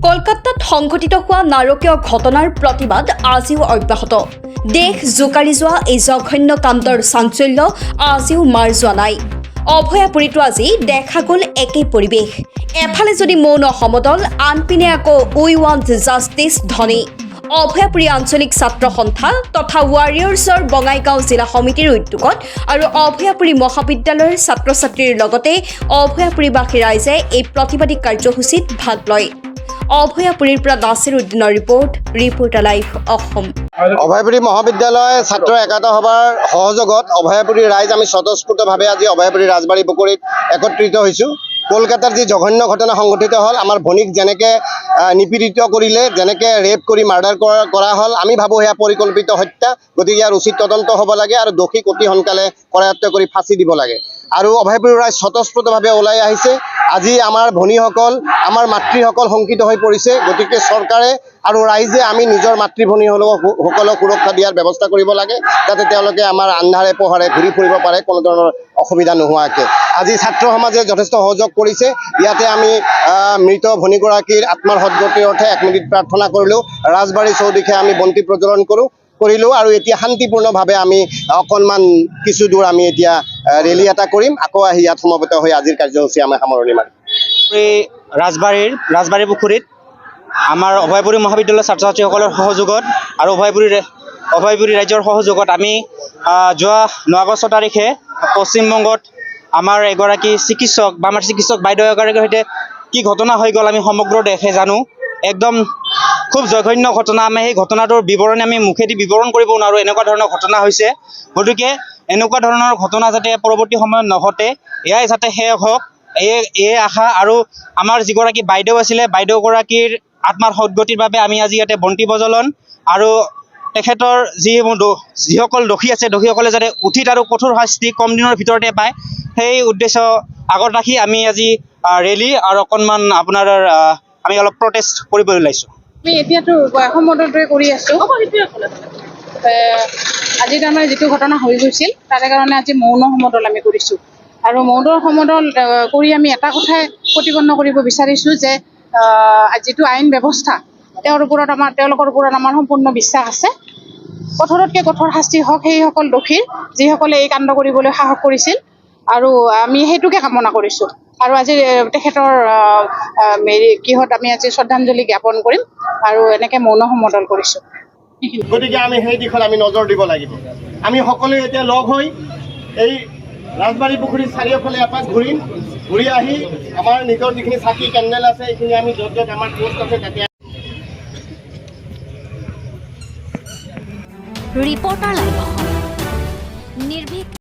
কলকাতাত সংঘটিত হোৱা নাৰকীয় ঘটনাৰ প্ৰতিবাদ আজিও অব্যাহত। দেশ জোকাৰি যোৱা এই জঘন্য কাণ্ডৰ চাঞ্চল্য আজিও মাৰ যোৱা নাই। অভয়াপুৰীতো আজি দেখা গ'ল একেই পৰিৱেশ। এফালে যদি মৌন সমদল, আনপিনে আকৌ উই ৱান্ট জাষ্টিছ ধ্বনি। অভয়াপুৰী আঞ্চলিক ছাত্ৰ সন্থা তথা ৱাৰিয়ৰ্ছৰ বঙাইগাঁও জিলা সমিতিৰ উদ্যোগত আৰু অভয়াপুৰী মহাবিদ্যালয়ৰ ছাত্ৰ ছাত্ৰীৰ লগতে অভয়াপুৰীবাসী ৰাইজে এই প্ৰতিবাদী কাৰ্যসূচীত ভাগ লয়। অভয়াপুৰীৰ পৰা নাছিৰ উদ্দিনৰ ৰিপৰ্টাৰ লাইভ অসম। অভয়াপুৰী মহাবিদ্যালয় ছাত্ৰ একাতা সভাৰ সহযোগত অভয়াপুৰী ৰাইজ আমি স্বতঃস্ফূৰ্তভাৱে আজি অভয়াপুৰী ৰাজবাৰী পুখুৰীত একত্ৰিত হৈছোঁ। কলকাতাৰ যি জঘন্য ঘটনা সংঘটিত হ'ল, আমাৰ ভনীক যেনেকৈ নিপীড়িত কৰিলে, যেনেকৈ ৰেপ কৰি মাৰ্ডাৰ কৰা হ'ল, আমি ভাবোঁ সেয়া পৰিকল্পিত হত্যা। গতিকে ইয়াৰ উচিত তদন্ত হ'ব লাগে আৰু দোষীক অতি সোনকালে কৰায়ত্ব কৰি ফাঁচি দিব লাগে। আৰু অভয়াপুৰী ৰাইজ স্বতঃস্ফূৰ্তভাৱে ওলাই আহিছে। আজি আমাৰ ভনীসকল, আমাৰ মাতৃসকল শংকিত হৈ পৰিছে। গতিকে চৰকাৰে আৰু ৰাইজে আমি নিজৰ মাতৃ ভনীসকলক সুৰক্ষা দিয়াৰ ব্যৱস্থা কৰিব লাগে, যাতে তেওঁলোকে আমাৰ আন্ধাৰে পোহৰে ঘূৰি ফুৰিব পাৰে কোনো ধৰণৰ অসুবিধা নোহোৱাকৈ। আজি ছাত্ৰ সমাজে যথেষ্ট সহযোগ কৰিছে। ইয়াতে আমি মৃত ভনীগৰাকীৰ আত্মাৰ সদ্গতিৰ অৰ্থে 1 মিনিট প্ৰাৰ্থনা কৰিলোঁ। ৰাজবাৰী চৌদিশে আমি বন্তি প্ৰজ্বলন কৰিলোঁ আৰু এতিয়া শান্তিপূৰ্ণভাৱে আমি অকণমান কিছু দূৰ আমি এতিয়া ৰেলী এটা কৰিম। আকৌ আহি ইয়াত সমবেত হৈ আজিৰ কাৰ্যসূচী আমি সামৰণি মাৰিম। ৰাজবাৰী পুখুৰীত আমাৰ অভয়াপুৰী মহাবিদ্যালয়ৰ ছাত্ৰ ছাত্ৰীসকলৰ সহযোগত আৰু অভয়াপুৰী ৰাজ্যৰ সহযোগত আমি যোৱা 9 আগষ্ট তাৰিখে পশ্চিমবংগত আমাৰ এগৰাকী চিকিৎসক বা আমাৰ চিকিৎসক বাইদেউ এগৰাকীৰ সৈতে কি ঘটনা হৈ গ'ল আমি সমগ্ৰ দেশে জানো। একদম খুব জঘন্য ঘটনা। আমি সেই ঘটনাটোৰ বিৱৰণী আমি মুখেদি বিৱৰণ কৰিব নোৱাৰোঁ, এনেকুৱা ধৰণৰ ঘটনা হৈছে। গতিকে এনেকুৱা ধৰণৰ ঘটনা যাতে পৰৱৰ্তী সময়ত নহতে, এয়াই যাতে শেষ হওক, এই আশা। আৰু আমাৰ যিগৰাকী বাইদেউ আছিলে, বাইদেউগৰাকীৰ আত্মাৰ সদ্গতিৰ বাবে আমি আজি ইয়াতে বন্তি প্ৰজ্বলন আৰু তেখেতৰ যিসকল দোষী আছে, দোষীসকলে যাতে উচিত আৰু কঠোৰ শাস্তি কম দিনৰ ভিতৰতে পায়, সেই উদ্দেশ্য আগত ৰাখি আমি আজি ৰেলী আৰু অকণমান আপোনাৰ আমি অলপ প্ৰটেষ্ট কৰিবলৈ ওলাইছোঁ। আমি এতিয়াতো সমদলটোৱে কৰি আছোঁ। আজি তাৰমানে যিটো ঘটনা হৈ গৈছিল, তাৰে কাৰণে আজি মৌন সমদল আমি কৰিছোঁ। আৰু মৌন সমদল কৰি আমি এটা কথাই প্ৰতিপন্ন কৰিব বিচাৰিছোঁ যে যিটো আইন ব্যৱস্থা, তেওঁলোকৰ ওপৰত আমাৰ সম্পূৰ্ণ বিশ্বাস আছে। কঠোৰতকৈ কঠোৰ শাস্তি হওক সেইসকল দোষীৰ, যিসকলে এই কাণ্ড কৰিবলৈ সাহস কৰিছিল। আৰু আমি সেইটোকে কামনা কৰিছোঁ। আৰু আজি তেখেতৰ কিহত আমি আজি শ্ৰদ্ধাঞ্জলি জ্ঞাপন কৰিম আৰু এনেকৈ মৌন সমদল কৰিছোঁ। গতিকে আমি সেই দিশত আমি নজৰ দিব লাগিব। আমি সকলোৱে এতিয়া লগ হৈ এই ৰাজবাৰী পুখুৰীৰ চাৰিওফালে এপাক ঘূৰি আহি আমাৰ নিজৰ যিখিনি চাকি কেণ্ডেল আছে, এইখিনি আমি য'ত য'ত আমাৰ পোষ্ট আছে তাতে ৰিপৰ্টাৰ লাইভ অসম। নিৰ্ভীক